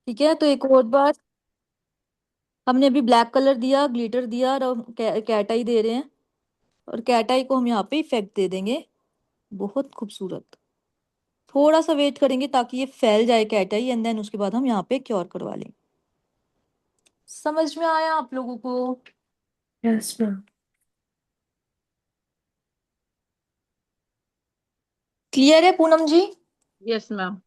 ठीक है, तो एक और बार, हमने अभी ब्लैक कलर दिया, ग्लिटर दिया, और हम कैट आई दे रहे हैं। और कैट आई को हम यहाँ पे इफेक्ट दे देंगे। बहुत खूबसूरत। थोड़ा सा वेट करेंगे ताकि ये फैल जाए कैट आई, एंड देन उसके बाद हम यहाँ पे क्योर करवा लेंगे। समझ में आया आप लोगों को? Yes ma'am. क्लियर है Poonam ji? Yes ma'am.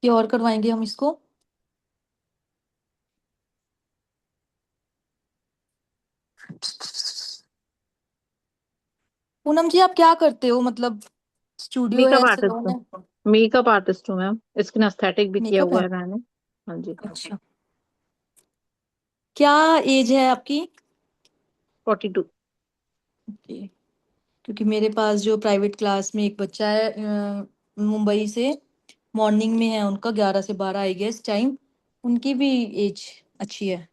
Cure करवाएंगे हम इसको। पूनम जी, आप क्या करते हो मतलब? स्टूडियो मेकअप है, आर्टिस्ट सैलून हूँ। है? मेकअप आर्टिस्ट हूँ मैम, स्किन एस्थेटिक भी किया मेकअप हुआ है? है मैंने। हाँ जी। अच्छा। क्या एज है आपकी? 42। ओके। क्योंकि मेरे पास जो प्राइवेट क्लास में एक बच्चा है, मुंबई से, मॉर्निंग में है उनका, 11 से 12 आई गेस टाइम। उनकी भी एज अच्छी है।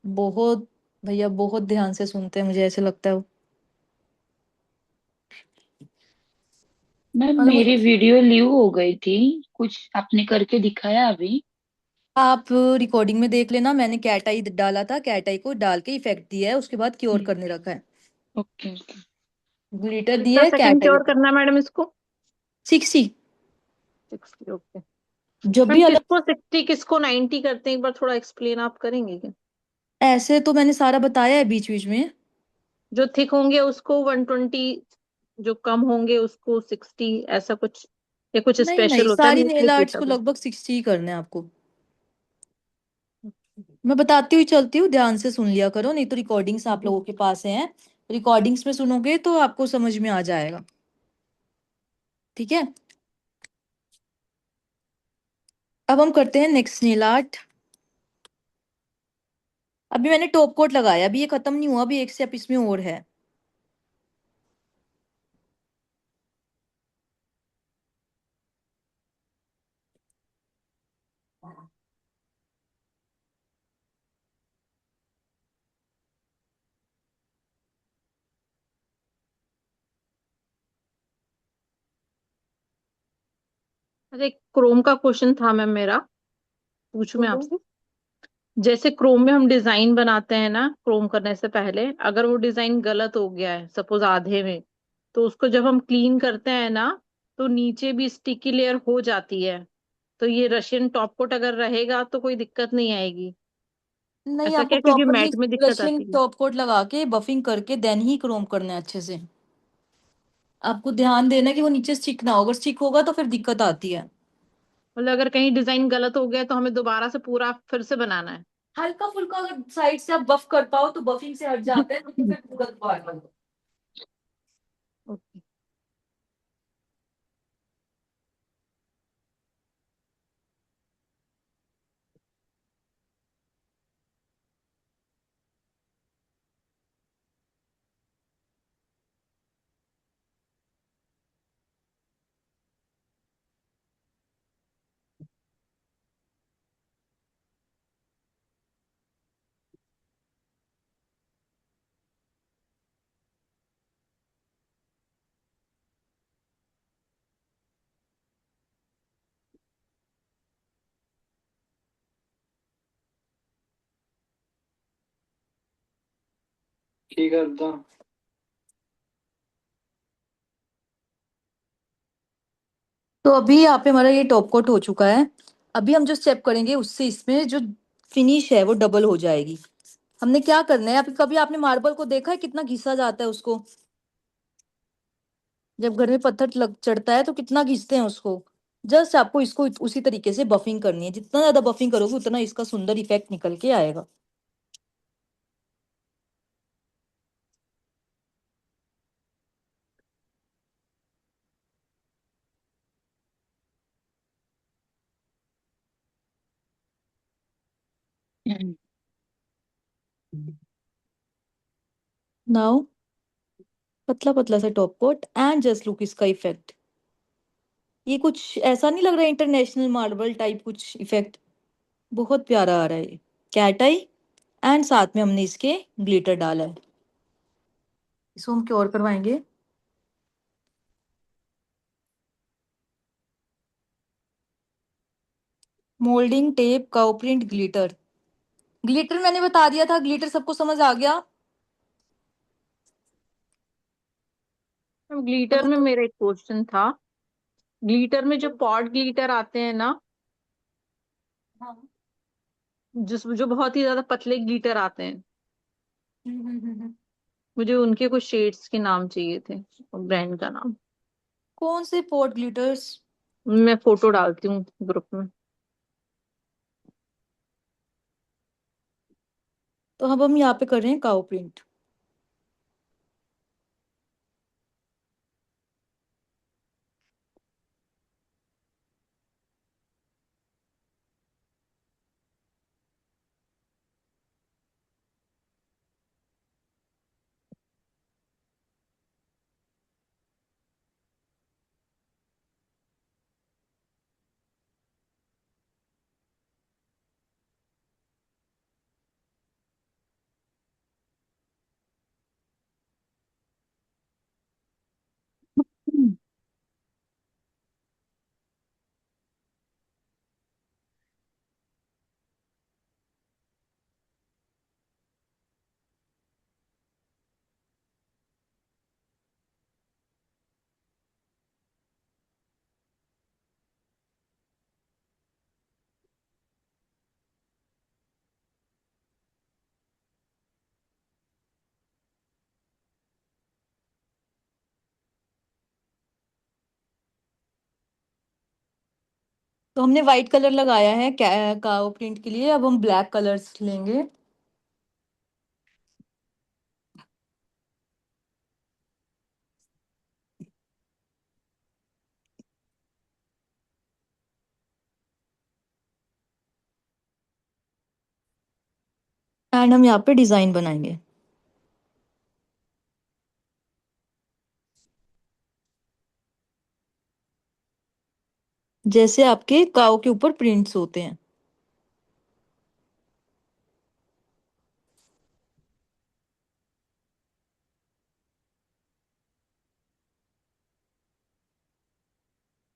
बहुत, भैया बहुत ध्यान से सुनते हैं, मुझे ऐसे लगता है मैम मतलब। मेरी वीडियो लीव हो गई थी, कुछ आपने करके दिखाया अभी? आप रिकॉर्डिंग में देख लेना, मैंने कैट आई डाला था, कैट आई को डाल के इफेक्ट दिया है, उसके बाद क्योर करने रखा है। Okay okay. ग्लिटर दिया कितना है, सेकंड कैट आई। क्योर करना है मैडम इसको? 60। 60, ओके। जब मैम भी अगर, किसको 60 किसको 90 करते हैं, एक बार थोड़ा एक्सप्लेन आप करेंगे क्या? ऐसे तो मैंने सारा बताया है बीच बीच में। जो थिक होंगे उसको 120, जो कम होंगे उसको 60, ऐसा कुछ? या कुछ नहीं नहीं, स्पेशल होता है सारी नेल नीचे के आर्ट्स को हिसाब लगभग 60 ही करने हैं आपको। से? मैं बताती हुई चलती हूँ, ध्यान से सुन लिया करो, नहीं तो रिकॉर्डिंग्स आप लोगों के पास हैं। रिकॉर्डिंग्स में सुनोगे तो आपको समझ में आ जाएगा। ठीक है। अब हम करते हैं नेक्स्ट नेल आर्ट। अभी मैंने टॉप कोट लगाया, अभी ये खत्म नहीं हुआ, अभी एक स्टेप इसमें और है। अरे क्रोम का क्वेश्चन था मैम मेरा, पूछूं मैं बोलो। आपसे? जैसे क्रोम में हम डिजाइन बनाते हैं ना, क्रोम करने से पहले अगर वो डिजाइन गलत हो गया है सपोज आधे में, तो उसको जब हम क्लीन करते हैं ना, तो नीचे भी स्टिकी लेयर हो जाती है। तो ये रशियन टॉप कोट अगर रहेगा तो कोई दिक्कत नहीं आएगी? नहीं, ऐसा आपको क्या, क्योंकि प्रॉपरली मैट में दिक्कत रशियन आती है। टॉप कोट लगा के बफिंग करके देन ही क्रोम करना है अच्छे से। आपको ध्यान देना है कि वो नीचे स्टिक ना हो, अगर स्टिक होगा तो फिर दिक्कत आती है। मतलब अगर कहीं डिजाइन गलत हो गया तो हमें दोबारा से पूरा फिर से बनाना है? हल्का फुल्का अगर साइड से आप बफ कर पाओ तो बफिंग से हट जाता है, तो फिर पूरा दोबारा करो। ओके। ठीक है एकदम। तो अभी यहाँ पे हमारा ये टॉप कोट हो चुका है। अभी हम जो स्टेप करेंगे उससे इसमें जो फिनिश है वो डबल हो जाएगी। हमने क्या करना है, अभी कभी आपने मार्बल को देखा है कितना घिसा जाता है उसको? जब घर में पत्थर लग चढ़ता है तो कितना घिसते हैं उसको। जस्ट आपको इसको उसी तरीके से बफिंग करनी है, जितना ज्यादा बफिंग करोगे उतना इसका सुंदर इफेक्ट निकल के आएगा। नाउ पतला पतला सा top coat and just look इसका इफेक्ट। ये कुछ ऐसा नहीं लग रहा है इंटरनेशनल मार्बल टाइप कुछ इफेक्ट? बहुत प्यारा आ रहा है ये। कैट आई एंड साथ में हमने इसके ग्लिटर डाला है। इसको हम क्योर करवाएंगे। Moulding tape cow print glitter. Glitter मैंने बता दिया था, ग्लिटर सबको समझ आ गया। अब ग्लिटर में हम मेरा एक क्वेश्चन था। ग्लिटर में जो पॉट ग्लिटर आते हैं ना, हाँ। जिस जो बहुत ही ज्यादा पतले ग्लिटर आते हैं, हम्म। मुझे उनके कुछ शेड्स के नाम चाहिए थे, ब्रांड का नाम। कौन से पॉट ग्लिटर्स? मैं फोटो डालती हूँ ग्रुप में। तो अब हम यहाँ पे कर रहे हैं काउ प्रिंट। तो हमने व्हाइट कलर लगाया है काउ प्रिंट के लिए। अब हम ब्लैक कलर्स लेंगे। एंड हम यहाँ पे डिजाइन बनाएंगे जैसे आपके काउ के ऊपर प्रिंट्स होते हैं।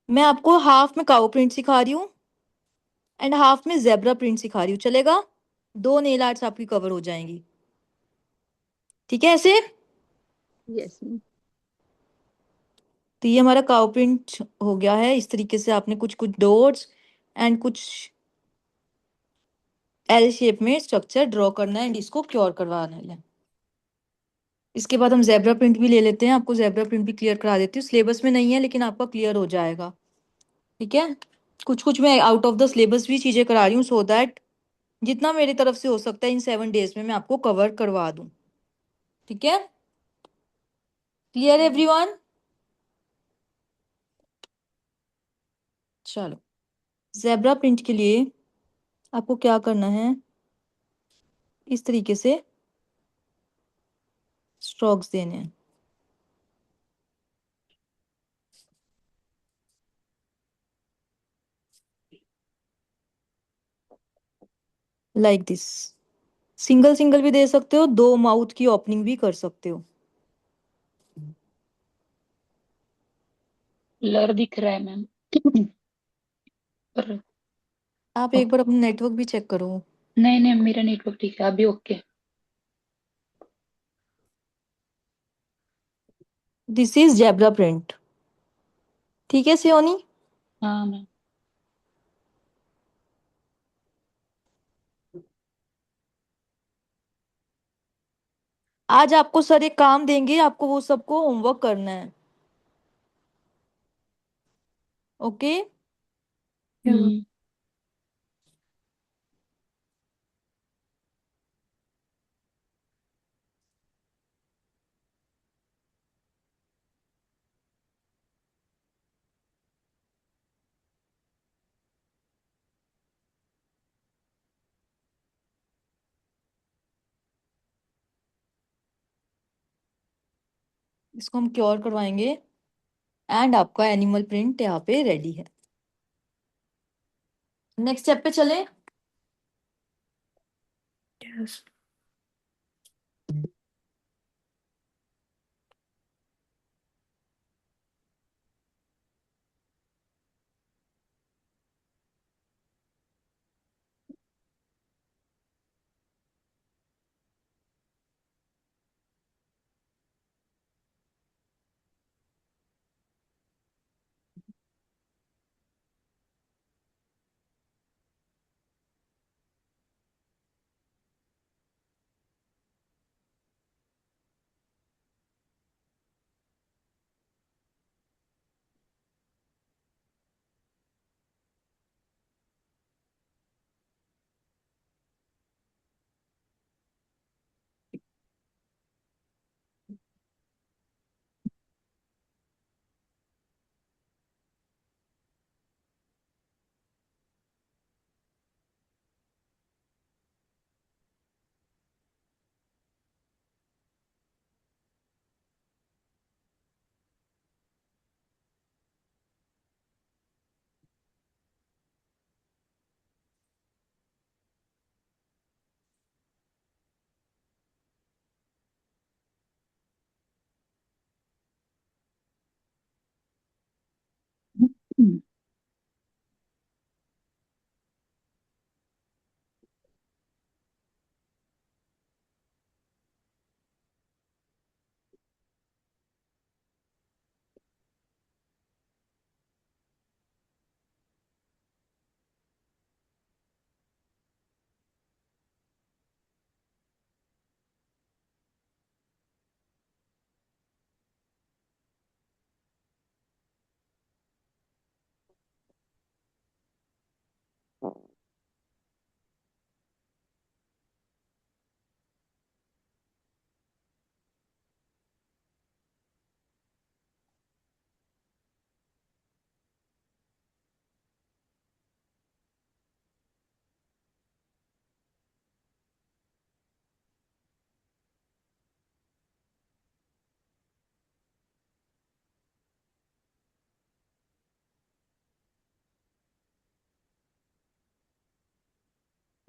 मैं आपको हाफ में काउ प्रिंट सिखा रही हूँ एंड हाफ में जेब्रा प्रिंट सिखा रही हूँ, चलेगा? दो नेल आर्ट्स आपकी कवर हो जाएंगी। ठीक है ऐसे? यस। तो ये हमारा काउ प्रिंट हो गया है। इस तरीके से आपने कुछ कुछ डॉट्स एंड कुछ एल शेप में स्ट्रक्चर ड्रॉ करना है एंड इसको क्योर करवाना है। इसके बाद हम जेब्रा प्रिंट भी ले लेते हैं। आपको जेब्रा प्रिंट भी क्लियर करा देती हूँ, सिलेबस में नहीं है लेकिन आपका क्लियर हो जाएगा। ठीक है? कुछ कुछ मैं आउट ऑफ द सिलेबस भी चीजें करा रही हूँ सो दैट जितना मेरी तरफ से हो सकता है इन 7 डेज में मैं आपको कवर करवा दूँ। ठीक है? Clear everyone? चलो, जेब्रा प्रिंट के लिए आपको क्या करना है, इस तरीके से स्ट्रोक्स देने हैं लाइक दिस। सिंगल सिंगल भी दे सकते हो, दो माउथ की ओपनिंग भी कर सकते हो। ब्लर दिख रहा है मैम। पर आप एक ओके। बार अपना नेटवर्क भी चेक करो। नहीं नहीं, मेरा नेटवर्क ठीक है अभी। Okay. This is zebra print. ठीक है सियोनी? हाँ मैम। आज आपको सर एक काम देंगे, आपको वो सबको होमवर्क करना है। ओके? हम्म। इसको हम क्योर करवाएंगे एंड आपका एनिमल प्रिंट यहाँ पे रेडी है। नेक्स्ट स्टेप पे चले। यस।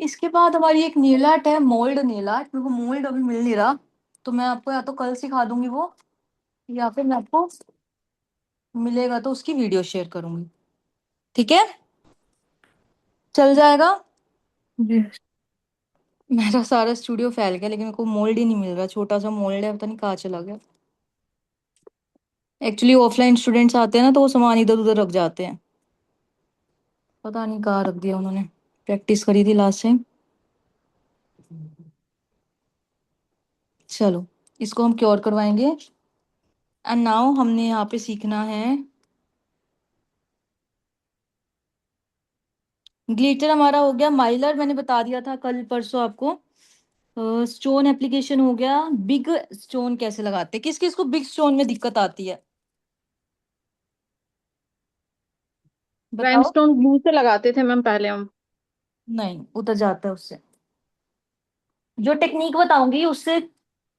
इसके बाद हमारी एक नेल आर्ट है, मोल्ड नेल आर्ट। मेरे को मोल्ड अभी मिल नहीं रहा, तो मैं आपको या तो कल सिखा दूंगी वो, या फिर मैं आपको मिलेगा तो उसकी वीडियो शेयर करूंगी। ठीक है, चल जाएगा। यस। मेरा सारा स्टूडियो फैल गया, लेकिन मेरे को मोल्ड ही नहीं मिल रहा। छोटा सा मोल्ड है, पता नहीं कहाँ चला गया। एक्चुअली ऑफलाइन स्टूडेंट्स आते हैं ना, तो वो सामान इधर उधर रख जाते हैं, पता नहीं कहाँ रख दिया उन्होंने। प्रैक्टिस करी थी लास्ट टाइम। चलो, इसको हम क्योर करवाएंगे। एंड नाउ हमने यहाँ पे सीखना है ग्लिटर। हमारा हो गया माइलर, मैंने बता दिया था कल परसों आपको। स्टोन एप्लीकेशन हो गया। बिग स्टोन कैसे लगाते हैं, किस किस को बिग स्टोन में दिक्कत आती है बताओ। राइमस्टोन ग्लू से लगाते थे मैम पहले हम। नहीं, उतर जाता है उससे। जो टेक्निक बताऊंगी उससे,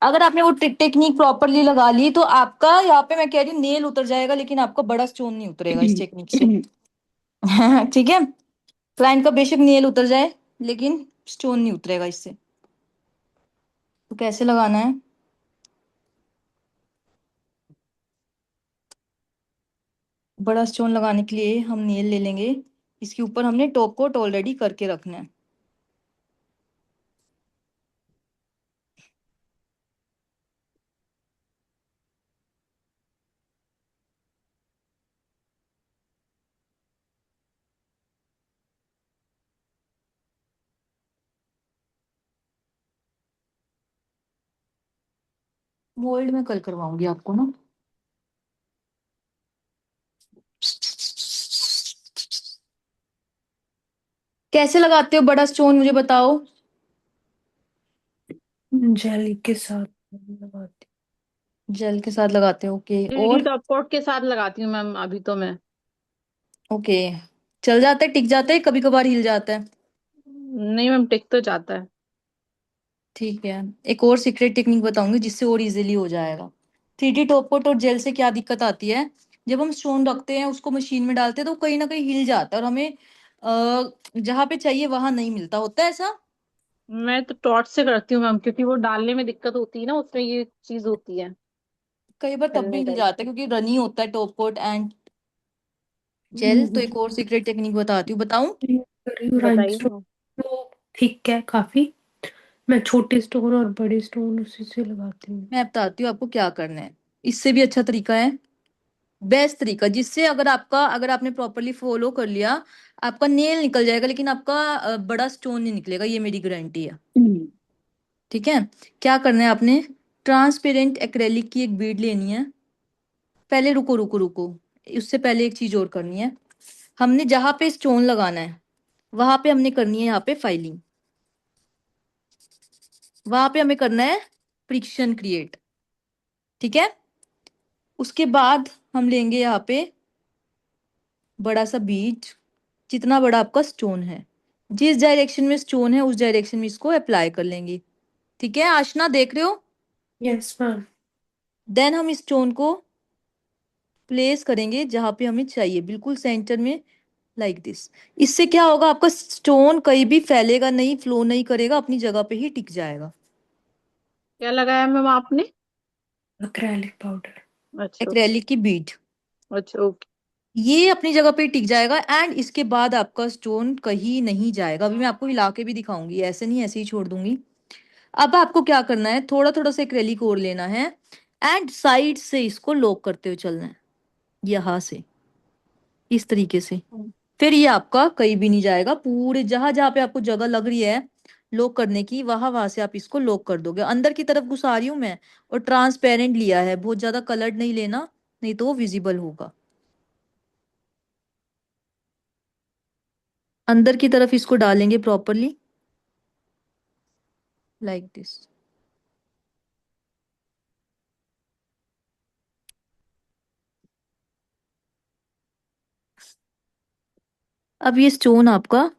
अगर आपने वो टेक्निक प्रॉपरली लगा ली तो आपका यहाँ पे मैं कह रही हूँ नेल उतर जाएगा, लेकिन आपका बड़ा स्टोन नहीं उतरेगा इस टेक्निक से। ठीक है, क्लाइंट का बेशक नेल उतर जाए, लेकिन स्टोन नहीं उतरेगा इससे। तो कैसे लगाना है, बड़ा स्टोन लगाने के लिए हम नेल ले लेंगे। इसके ऊपर हमने टॉप कोट ऑलरेडी करके रखना है। मोल्ड में कल करवाऊंगी आपको ना। कैसे लगाते हो बड़ा स्टोन, मुझे बताओ। जेल के साथ लगाती। जेल के साथ लगाते हो, ओके। थ्री और टॉप कोट के साथ लगाती हूँ मैम अभी तो मैं। ओके, चल जाता है, टिक जाता है, कभी कभार हिल जाता है। नहीं मैम, टिक तो जाता है। ठीक है, एक और सीक्रेट टेक्निक बताऊंगी जिससे और इजीली हो जाएगा। 3D टॉप कोट और जेल से क्या दिक्कत आती है, जब हम स्टोन रखते हैं उसको मशीन में डालते हैं तो कहीं ना कहीं हिल जाता है और हमें जहाँ पे चाहिए वहां नहीं मिलता, होता है ऐसा। मैं तो टॉर्च से करती हूँ मैम, क्योंकि वो डालने में दिक्कत होती है ना, उसमें ये चीज होती है, कई बार तब भी हिलने हिल टाइप जाता है की। क्योंकि रनी होता है टॉप कोट एंड जेल। तो हम्म, एक और सीक्रेट टेक्निक बताती हूँ, बताऊं। मैं कर रही हूँ बताइए rhinestone। हाँ। वो थिक है काफी। मैं छोटे स्टोन और बड़े स्टोन उसी से लगाती हूँ। मैं बताती हूँ आपको क्या करना है, इससे भी अच्छा तरीका है, बेस्ट तरीका, जिससे अगर आपने प्रॉपरली फॉलो कर लिया, आपका नेल निकल जाएगा लेकिन आपका बड़ा स्टोन नहीं निकलेगा, ये मेरी गारंटी है। ठीक है। क्या करना है आपने, ट्रांसपेरेंट एक्रेलिक की एक बीड लेनी है। पहले रुको रुको रुको, उससे पहले एक चीज और करनी है। हमने जहां पे स्टोन लगाना है वहां पे हमने करनी है यहाँ पे फाइलिंग, वहां पे हमें करना है फ्रिक्शन क्रिएट। ठीक है। उसके बाद हम लेंगे यहाँ पे बड़ा सा बीज, जितना बड़ा आपका स्टोन है, जिस डायरेक्शन में स्टोन है उस डायरेक्शन में इसको अप्लाई कर लेंगे। ठीक है आशना, देख रहे हो। Yes ma'am. देन हम इस स्टोन को प्लेस करेंगे जहां पे हमें चाहिए, बिल्कुल सेंटर में, लाइक दिस। इससे क्या होगा, आपका स्टोन कहीं भी फैलेगा नहीं, फ्लो नहीं करेगा, अपनी जगह पे ही टिक जाएगा। क्या लगाया मैम आपने? Acrylic powder. अच्छा ओके। एक्रेलिक की बीड, अच्छा ओके। ये अपनी जगह पे टिक जाएगा एंड इसके बाद आपका स्टोन कहीं नहीं जाएगा। अभी मैं आपको हिला के भी दिखाऊंगी, ऐसे नहीं ऐसे ही छोड़ दूंगी। अब आपको क्या करना है, थोड़ा थोड़ा सा एक्रेलिक और लेना है एंड साइड से इसको लॉक करते हुए चलना है, यहां से, इस तरीके से। फिर ये आपका कहीं भी नहीं जाएगा, पूरे जहां जहां पे आपको जगह लग रही है लॉक करने की, वहां वहां से आप इसको लॉक कर दोगे। अंदर की तरफ घुसा रही हूं मैं, और ट्रांसपेरेंट लिया है, बहुत ज्यादा कलर्ड नहीं लेना, नहीं तो वो विजिबल होगा। अंदर की तरफ इसको डालेंगे प्रॉपरली, लाइक दिस। अब ये स्टोन आपका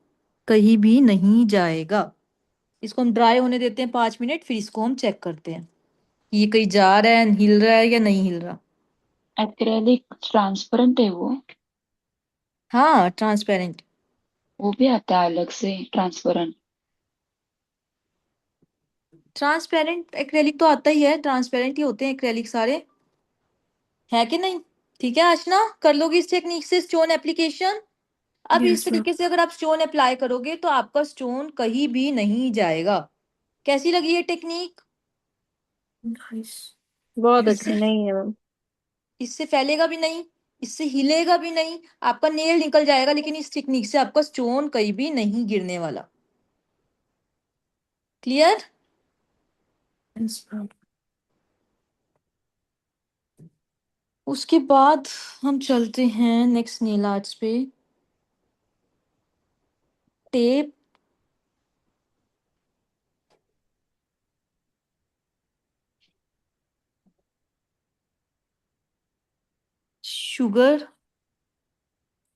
कहीं भी नहीं जाएगा। इसको हम ड्राई होने देते हैं 5 मिनट, फिर इसको हम चेक करते हैं कि ये कहीं जा रहा है, हिल रहा है या नहीं हिल रहा। एक्रेलिक ट्रांसपेरेंट है वो? हाँ ट्रांसपेरेंट। वो भी आता है अलग से ट्रांसपेरेंट? ट्रांसपेरेंट एक्रेलिक तो आता ही है, ट्रांसपेरेंट ही होते हैं एक्रेलिक सारे, है कि नहीं। ठीक है आशना, कर लोगी इस टेक्निक से स्टोन एप्लीकेशन। अब इस यस मैम। तरीके से अगर आप स्टोन अप्लाई करोगे तो आपका स्टोन कहीं भी नहीं जाएगा। कैसी लगी ये टेक्निक। नाइस। बहुत इससे अच्छी नहीं है मैम। इससे फैलेगा भी नहीं, इससे हिलेगा भी नहीं, आपका नेल निकल जाएगा लेकिन इस टेक्निक से आपका स्टोन कहीं भी नहीं गिरने वाला। क्लियर। Yes ma'am. उसके बाद हम चलते हैं नेक्स्ट नेल आर्ट्स पे। टेप, शुगर,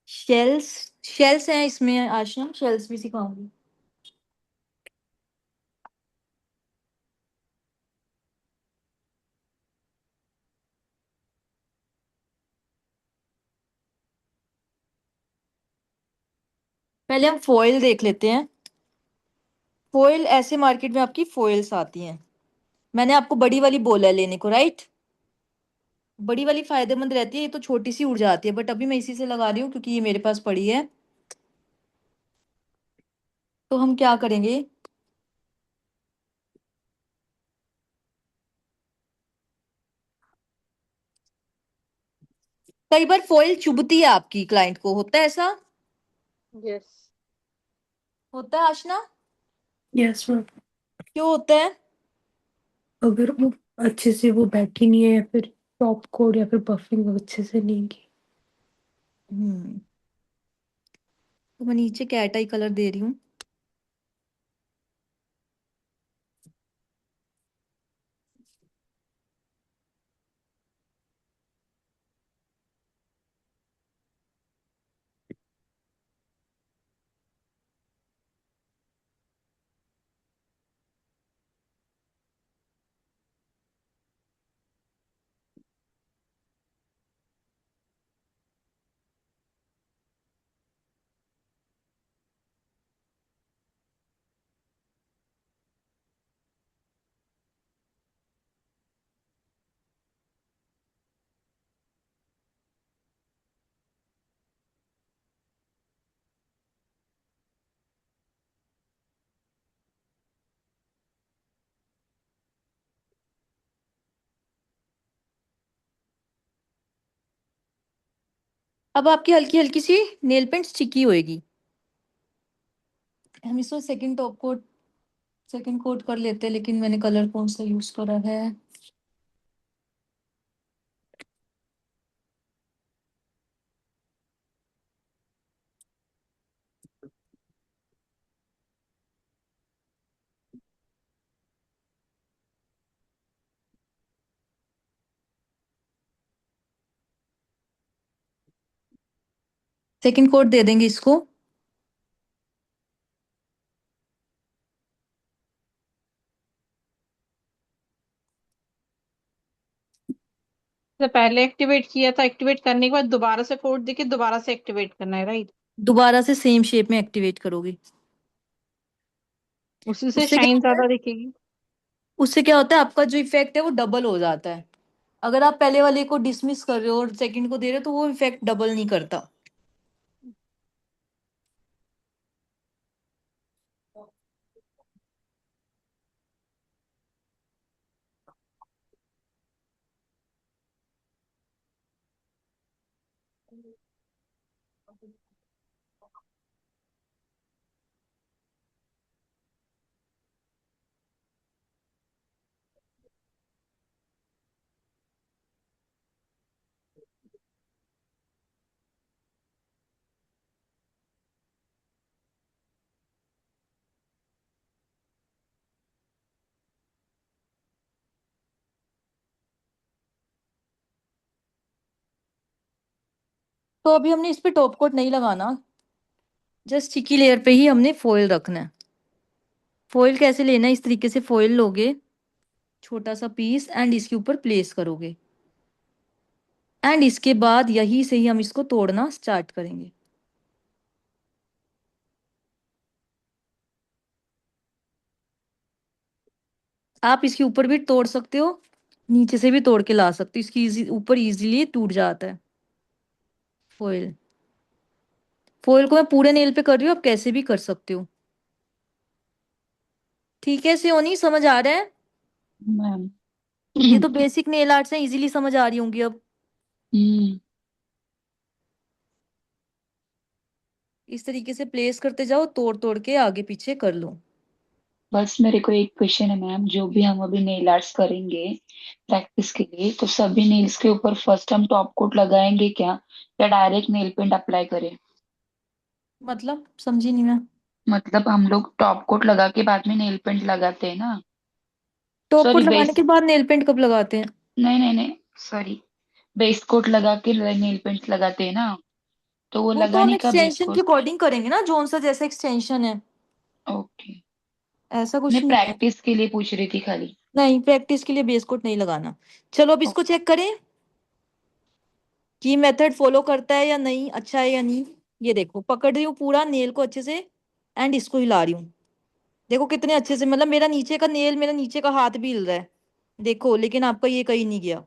शेल्स, शेल्स हैं इसमें आशना, शेल्स भी सिखाऊंगी। पहले हम फॉइल देख लेते हैं। फॉइल ऐसे मार्केट में आपकी फॉइल्स आती हैं, मैंने आपको बड़ी वाली बोला है लेने को, राइट। बड़ी वाली फायदेमंद रहती है, ये तो छोटी सी उड़ जाती है, बट अभी मैं इसी से लगा रही हूँ क्योंकि ये मेरे पास पड़ी है। तो हम क्या करेंगे, कई बार फॉइल चुभती है आपकी क्लाइंट को, होता है ऐसा। यस। होता है आशना। Yes ma'am. क्यों होता है। अगर वो अच्छे से वो बैठी नहीं है या फिर टॉप कोड या फिर बफिंग अच्छे से नहीं की। हम्म। तो मैं नीचे कैट आई कलर दे रही हूँ। अब आपकी हल्की हल्की सी नेल पेंट स्टिकी होएगी। हम इसको सेकंड कोट कर लेते हैं, लेकिन मैंने कलर कौन सा यूज करा है। सेकंड कोट दे देंगे इसको। तो पहले एक्टिवेट किया था, एक्टिवेट करने के बाद दोबारा से कोड देके दोबारा से एक्टिवेट करना है, राइट? दोबारा से सेम शेप में एक्टिवेट करोगे। उसी से उससे क्या शाइन होता है, ज्यादा दिखेगी। उससे क्या होता है, आपका जो इफेक्ट है वो डबल हो जाता है। अगर आप पहले वाले को डिसमिस कर रहे हो और सेकंड को दे रहे हो तो वो इफेक्ट डबल नहीं करता। तो अभी हमने इस पे टॉप कोट नहीं लगाना, जस्ट स्टिकी लेयर पे ही हमने फॉइल रखना है। फॉइल कैसे लेना है, इस तरीके से फॉइल लोगे, छोटा सा पीस, एंड इसके ऊपर प्लेस करोगे, एंड इसके बाद यहीं से ही हम इसको तोड़ना स्टार्ट करेंगे। आप इसके ऊपर भी तोड़ सकते हो, नीचे से भी तोड़ के ला सकते हो, इसकी ऊपर इजीली टूट जाता है फॉइल। फॉइल को मैं पूरे नेल पे कर रही हूँ, आप कैसे भी कर सकते हो। ठीक है सियोनी, समझ आ रहा है? मैम। ये तो बेसिक नेल आर्ट्स है, इजीली समझ आ रही होंगी अब। हम्म। इस तरीके से प्लेस करते जाओ, तोड़ तोड़ के आगे पीछे कर लो। बस मेरे को एक क्वेश्चन है मैम, जो भी हम अभी नेल आर्ट्स करेंगे प्रैक्टिस के लिए, तो सभी नेल्स के ऊपर फर्स्ट हम टॉप कोट लगाएंगे क्या, या डायरेक्ट नेल पेंट अप्लाई करें? मतलब समझी नहीं मैं। मतलब हम लोग टॉप कोट लगा के बाद में नेल पेंट लगाते हैं ना। टॉप कोट सॉरी लगाने बेस, के बाद नेल पेंट कब लगाते हैं? नहीं नहीं नहीं, सॉरी, बेस कोट लगा के नेल पेंट लगाते हैं ना, तो वो वो तो हम लगाने का बेस एक्सटेंशन के कोट। अकॉर्डिंग करेंगे ना, जोन सा जैसा एक्सटेंशन है। ओके। ऐसा मैं कुछ नहीं है। प्रैक्टिस के लिए पूछ रही थी खाली। नहीं, प्रैक्टिस के लिए बेस कोट नहीं लगाना। चलो अब इसको ओके। चेक करें कि मेथड फॉलो करता है या नहीं, अच्छा है या नहीं। ये देखो, पकड़ रही हूँ पूरा नेल को अच्छे से, एंड इसको हिला रही हूँ। देखो कितने अच्छे से, मतलब मेरा नीचे का नेल, मेरा नीचे का हाथ भी हिल रहा है। देखो, लेकिन आपका ये कहीं नहीं गया।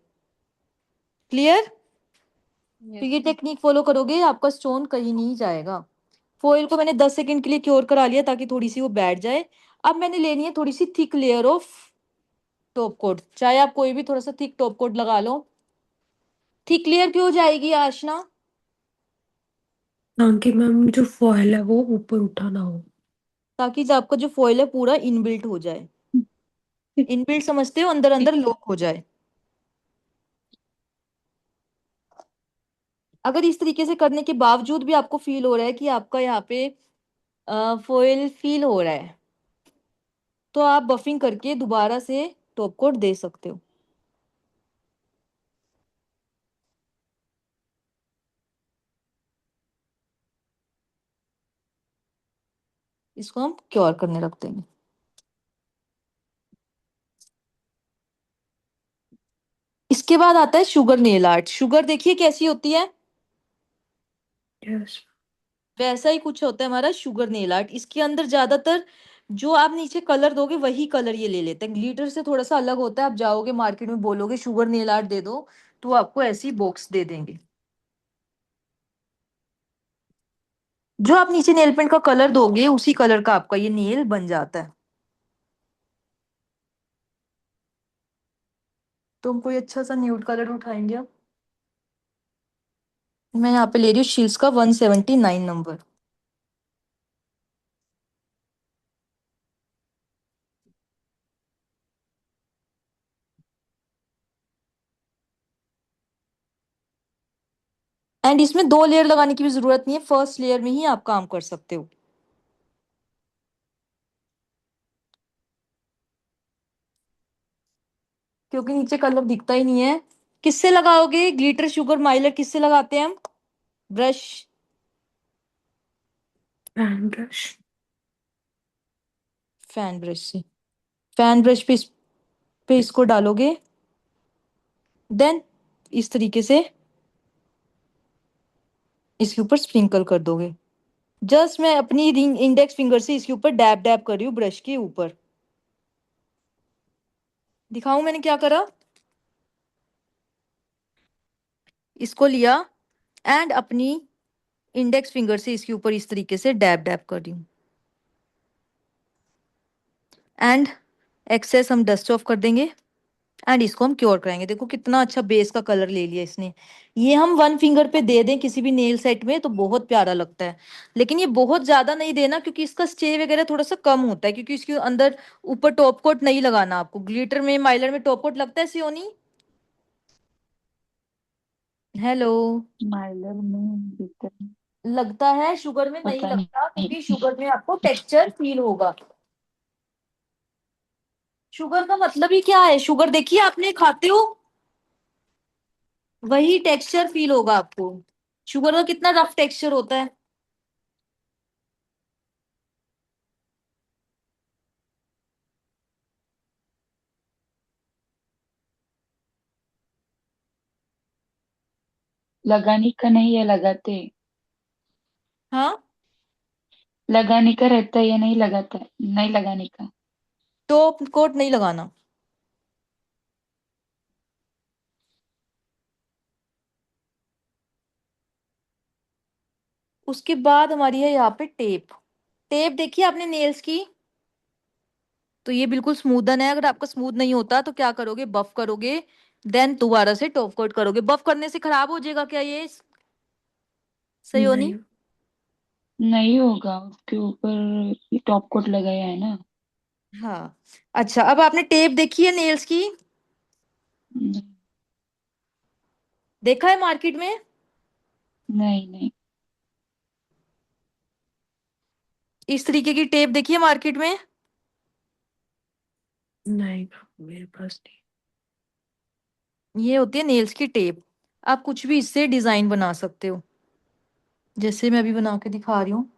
क्लियर? तो यस। ये टेक्निक फॉलो करोगे, आपका स्टोन कहीं नहीं जाएगा। फॉइल को मैंने 10 सेकंड के लिए क्योर करा लिया ताकि थोड़ी सी वो बैठ जाए। अब मैंने लेनी है थोड़ी सी thick layer of top coat, चाहे आप कोई भी थोड़ा सा थिक टॉप कोट लगा लो। थिक लेयर क्यों हो जाएगी आशना? ताकि मैम जो फॉयल है वो ऊपर उठा ना हो। ताकि जो आपका जो फॉइल है पूरा इनबिल्ट हो जाए। इनबिल्ट समझते हो, अंदर अंदर लॉक हो जाए। अगर इस तरीके से करने के बावजूद भी आपको फील हो रहा है कि आपका यहाँ पे फॉइल फील हो रहा है, तो आप बफिंग करके दोबारा से टॉप कोट दे सकते हो। इसको हम क्योर करने रख देंगे। इसके बाद आता है शुगर नेल आर्ट। शुगर देखिए कैसी होती है, यस। वैसा ही कुछ होता है हमारा शुगर नेल आर्ट। इसके अंदर ज्यादातर जो आप नीचे कलर दोगे वही कलर ये ले लेते हैं, ग्लिटर से थोड़ा सा अलग होता है। आप जाओगे मार्केट में, बोलोगे शुगर नेल आर्ट दे दो, तो आपको ऐसी बॉक्स दे देंगे। जो आप नीचे नेल पेंट का कलर दोगे उसी कलर का आपका ये नेल बन जाता है। तो हम कोई अच्छा सा न्यूड कलर उठाएंगे अब। मैं यहाँ पे ले रही हूँ शील्स का 179 नंबर। एंड इसमें 2 लेयर लगाने की भी जरूरत नहीं है, फर्स्ट लेयर में ही आप काम कर सकते हो, क्योंकि नीचे कलर दिखता ही नहीं है। किससे लगाओगे ग्लिटर शुगर माइलर, किससे लगाते हैं हम? Brush, fan brush. Fan brush से। फैन ब्रश पे इसको डालोगे, देन इस तरीके से इसके ऊपर स्प्रिंकल कर दोगे। जस्ट मैं अपनी रिंग इंडेक्स फिंगर से इसके ऊपर डैब डैब कर रही हूँ ब्रश के ऊपर। दिखाऊं मैंने क्या करा? इसको लिया एंड अपनी इंडेक्स फिंगर से इसके ऊपर इस तरीके से डैब डैब कर रही हूँ। एंड एक्सेस हम डस्ट ऑफ कर देंगे एंड इसको हम क्योर कराएंगे। देखो कितना अच्छा बेस का कलर ले लिया इसने। ये हम 1 फिंगर पे दे दें किसी भी नेल सेट में तो बहुत प्यारा लगता है, लेकिन ये बहुत ज्यादा नहीं देना क्योंकि इसका स्टे वगैरह थोड़ा सा कम होता है, क्योंकि इसके अंदर ऊपर टॉप कोट नहीं लगाना आपको। ग्लिटर में माइलर में टॉप कोट लगता है सियोनी? हेलो? माइलर में दिक्कत लगता है, शुगर में नहीं पता लगता, नहीं। क्योंकि शुगर में आपको टेक्सचर फील होगा। शुगर का मतलब ही क्या है? शुगर देखिए आपने, खाते हो, वही टेक्सचर फील होगा आपको। शुगर का कितना रफ टेक्सचर होता है। लगाने का नहीं है, लगाते। हाँ, लगाने का रहता है या नहीं लगाता, नहीं लगाने का। टॉप कोट नहीं लगाना। उसके बाद हमारी है यहाँ पे टेप। टेप देखिए आपने नेल्स की, तो ये बिल्कुल स्मूदन है। अगर आपका स्मूथ नहीं होता तो क्या करोगे? बफ करोगे, देन दोबारा से टॉप कोट करोगे। बफ करने से खराब हो जाएगा क्या ये? सही हो नहीं? नहीं। नहीं होगा, उसके ऊपर टॉप कोट लगाया है ना। हाँ। अच्छा, अब आपने टेप देखी है नेल्स की? नहीं। देखा है मार्केट में? नहीं नहीं। इस तरीके की टेप देखी है मार्केट में? नहीं मेरे पास नहीं। ये होती है नेल्स की टेप। आप कुछ भी इससे डिजाइन बना सकते हो, जैसे मैं अभी बना के दिखा रही हूँ।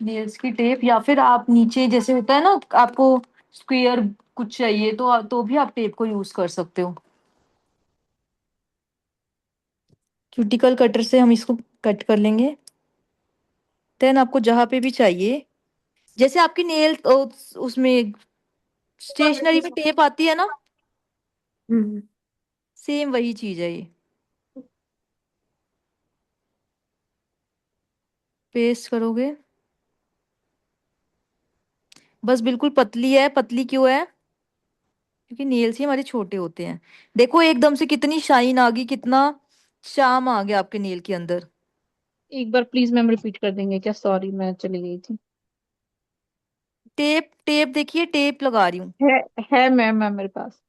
नेल्स की टेप, या फिर आप नीचे जैसे होता है ना, आपको स्क्वायर कुछ चाहिए तो भी आप टेप को यूज कर सकते हो। क्यूटिकल कटर से हम इसको कट कर लेंगे। देन आपको जहां पे भी चाहिए, जैसे आपकी नेल उसमें स्टेशनरी में टेप आती है ना, हम्म। सेम वही चीज है ये। पेस्ट करोगे, बस बिल्कुल पतली है। पतली क्यों है? क्योंकि नेल्स ही हमारे छोटे होते हैं। देखो एकदम से कितनी शाइन आ गई, कितना चार्म आ गया आपके नेल के अंदर। एक बार प्लीज मैम रिपीट कर देंगे क्या? सॉरी, मैं चली गई थी। टेप, टेप देखिए, टेप लगा रही हूँ। है है मैम मेरे पास।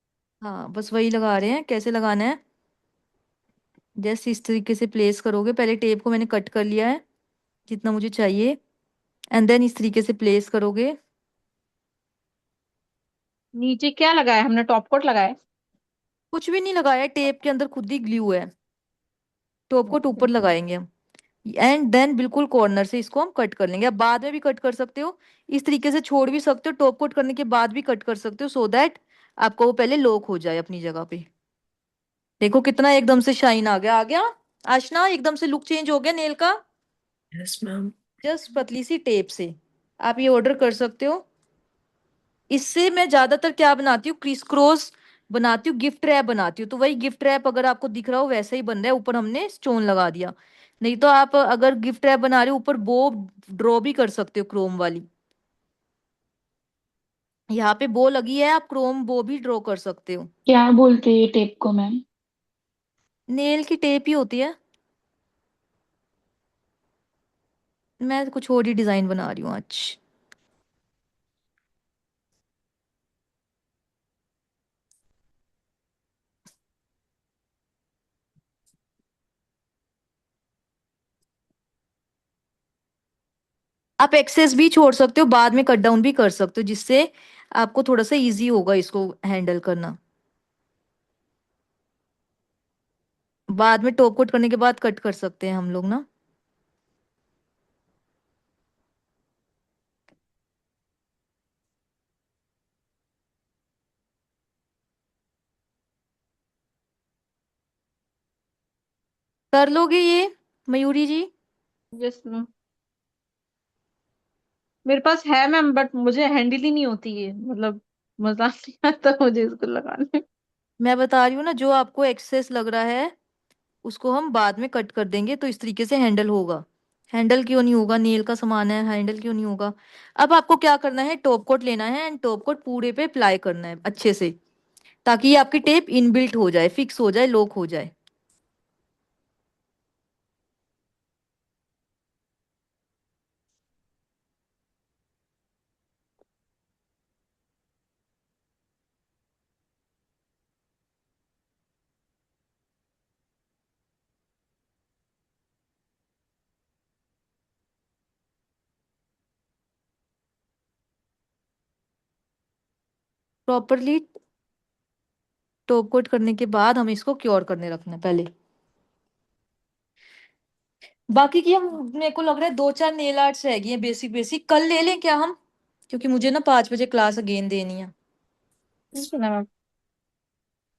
हाँ, बस वही लगा रहे हैं। कैसे लगाना है? जैसे इस तरीके से प्लेस करोगे। पहले टेप को मैंने कट कर लिया है जितना मुझे चाहिए, एंड देन इस तरीके से प्लेस करोगे। नीचे क्या लगाया हमने? टॉप कोट लगाया? कुछ भी नहीं लगाया, टेप के अंदर खुद ही ग्लू है। Top coat okay. ऊपर लगाएंगे हम। एंड देन बिल्कुल कॉर्नर से इसको हम कट कर लेंगे। अब बाद में भी कट कर सकते हो, इस तरीके से छोड़ भी सकते हो, टॉप कोट करने के बाद भी कट कर सकते हो, सो दैट आपका वो पहले लॉक हो जाए अपनी जगह पे। देखो कितना एकदम से शाइन आ गया, आ गया आशना, एकदम से लुक चेंज हो गया नेल का। Yes ma'am. जस्ट पतली सी टेप से आप ये ऑर्डर कर सकते हो। इससे मैं ज्यादातर क्या बनाती हूँ, क्रिस क्रॉस बनाती हूँ, गिफ्ट रैप बनाती हूँ। तो वही गिफ्ट रैप अगर आपको दिख रहा हो वैसा ही बन रहा है, ऊपर हमने स्टोन लगा दिया। नहीं तो आप अगर गिफ्ट रैप बना रहे हो ऊपर बो ड्रॉ भी कर सकते हो, क्रोम वाली। यहाँ पे बो लगी है, आप क्रोम बो भी ड्रॉ कर सकते हो। क्या बोलते हैं टेप को मैम? नेल की टेप ही होती है। मैं कुछ और ही डिजाइन बना रही हूँ आज। आप एक्सेस भी छोड़ सकते हो, बाद में कट डाउन भी कर सकते हो, जिससे आपको थोड़ा सा इजी होगा इसको हैंडल करना। बाद में टॉप कोट करने के बाद कट कर सकते हैं हम लोग ना। कर लोगे ये मयूरी जी? यस मैम, मेरे पास है मैम, बट मुझे हैंडल ही नहीं होती है, मतलब मजा नहीं आता मुझे इसको लगाने में। मैं बता रही हूँ ना, जो आपको एक्सेस लग रहा है उसको हम बाद में कट कर देंगे, तो इस तरीके से हैंडल होगा। हैंडल क्यों नहीं होगा? नेल का सामान है, हैंडल क्यों नहीं होगा? अब आपको क्या करना है, टॉप कोट लेना है एंड टॉप कोट पूरे पे अप्लाई करना है अच्छे से, ताकि ये आपकी टेप इनबिल्ट हो जाए, फिक्स हो जाए, लॉक हो जाए। प्रॉपरली टॉप कोट करने के बाद हमें इसको क्योर करने रखना है पहले। बाकी की हम, मेरे को लग रहा है 2-4 नेल आर्ट्स रह गई हैं बेसिक बेसिक, कल ले लें क्या हम? क्योंकि मुझे ना 5 बजे क्लास अगेन देनी है। ठीक है ना मैम।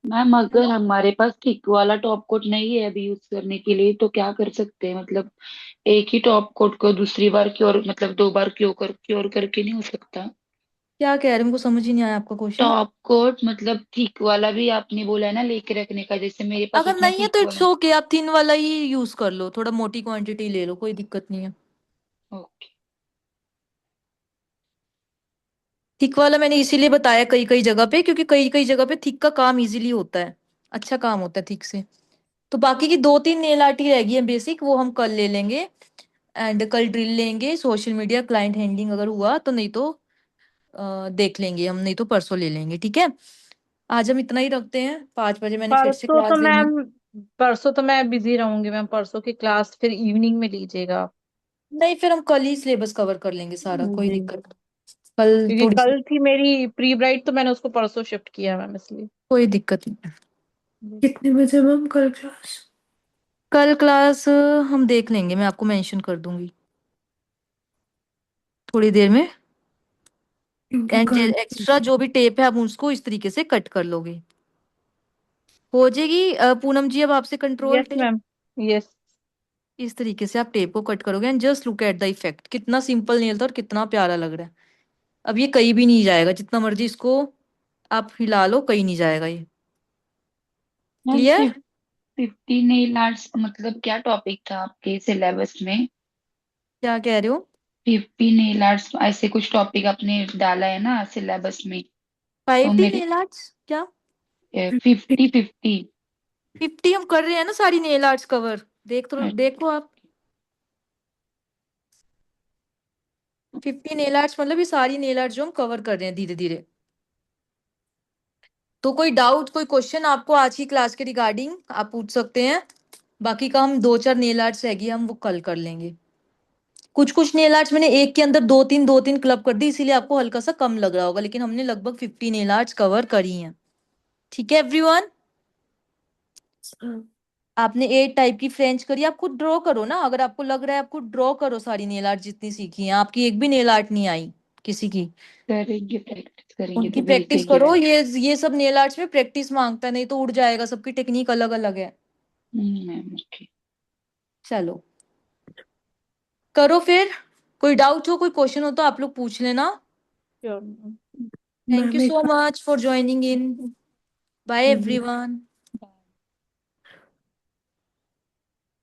मैम है अगर ना? हमारे पास थिक वाला टॉप कोट नहीं है अभी यूज करने के लिए तो क्या कर सकते हैं, मतलब एक ही टॉप कोट को दूसरी बार क्योर, मतलब दो बार क्योर करके नहीं हो सकता? क्या कह रहे हैं? मुझको समझ ही नहीं आया आपका क्वेश्चन। टॉप कोट मतलब थिक वाला भी आपने बोला है ना लेके रखने का, जैसे मेरे पास अगर उतना नहीं है तो थिक इट्स वाला। ओके, आप थिन वाला ही यूज कर लो, थोड़ा मोटी क्वांटिटी ले लो, कोई दिक्कत नहीं है। ओके। थिक वाला मैंने इसीलिए बताया कई कई जगह पे, क्योंकि कई कई जगह पे थिक का काम इजीली होता है, अच्छा काम होता है थिक से। तो बाकी की 2-3 नेल आर्ट ही रह गई है बेसिक, वो हम कल ले लेंगे। एंड कल ड्रिल लेंगे, सोशल मीडिया क्लाइंट हैंडलिंग अगर हुआ तो, नहीं तो देख लेंगे हम, नहीं तो परसों ले लेंगे, ठीक है? आज हम इतना ही रखते हैं, 5 बजे मैंने फिर से परसों क्लास तो देनी है। मैम, परसों तो मैं बिजी रहूंगी मैम, परसों की क्लास फिर इवनिंग में लीजिएगा आप। नहीं, फिर हम कल ही सिलेबस कवर कर लेंगे सारा, कोई जी, दिक्कत नहीं। कल क्योंकि थोड़ी सी, कल थी मेरी प्री ब्राइड, तो मैंने उसको परसों शिफ्ट किया मैम, इसलिए। कोई दिक्कत नहीं। जी। कितने बजे मैम कल क्लास? कल क्लास हम देख लेंगे, मैं आपको मेंशन कर दूंगी थोड़ी देर में। क्योंकि एंड कल एक्स्ट्रा जो भी टेप है आप उसको इस तरीके से कट कर लोगे, हो जाएगी। पूनम जी अब आपसे control yes tape. Ma'am. Yes. इस तरीके से आप टेप को कट करोगे and just look at the effect, कितना सिंपल नेल था और कितना प्यारा लग रहा है। अब ये कहीं भी नहीं जाएगा, जितना मर्जी इसको आप हिला लो, कहीं नहीं जाएगा ये। Ma'am clear? 50 नेल आर्ट्स मतलब क्या टॉपिक था आपके सिलेबस में? क्या कह रहे हो? 50 नेल आर्ट्स ऐसे कुछ टॉपिक आपने डाला है ना सिलेबस में? तो 50 मेरे नेल आर्ट्स क्या? 50 50। 50 हम कर रहे हैं ना सारी नेल आर्ट्स कवर, देख तो देखो आप। 50 नेल आर्ट्स मतलब ये सारी नेल आर्ट्स जो हम कवर कर रहे हैं धीरे धीरे। तो कोई डाउट, कोई क्वेश्चन आपको आज की क्लास के रिगार्डिंग आप पूछ सकते हैं। बाकी का हम 2-4 नेल आर्ट्स रहेगी, हम वो कल कर लेंगे। कुछ कुछ नेल आर्ट्स मैंने एक के अंदर दो तीन क्लब कर दी, इसीलिए आपको हल्का सा कम लग रहा होगा, लेकिन हमने लगभग 50 नेल आर्ट्स कवर करी हैं। ठीक है एवरीवन? आपने 8 टाइप की फ्रेंच करी, आप खुद ड्रॉ करो ना, अगर आपको लग रहा है, आप खुद ड्रॉ करो सारी नेल आर्ट जितनी सीखी हैं, आपकी एक भी नेल आर्ट नहीं आई किसी की। करेंगे, प्रैक्टिस करेंगे उनकी तो भेज प्रैक्टिस देंगे करो, मैम। ये सब नेल आर्ट्स में प्रैक्टिस मांगता है, नहीं तो उड़ जाएगा, सबकी टेक्निक अलग अलग है। Ma'am okay. चलो करो फिर, कोई डाउट हो, कोई क्वेश्चन हो तो आप लोग पूछ लेना। Sure ma'am. Thank you ma'am एक so much for joining in. Bye बात। एवरीवन।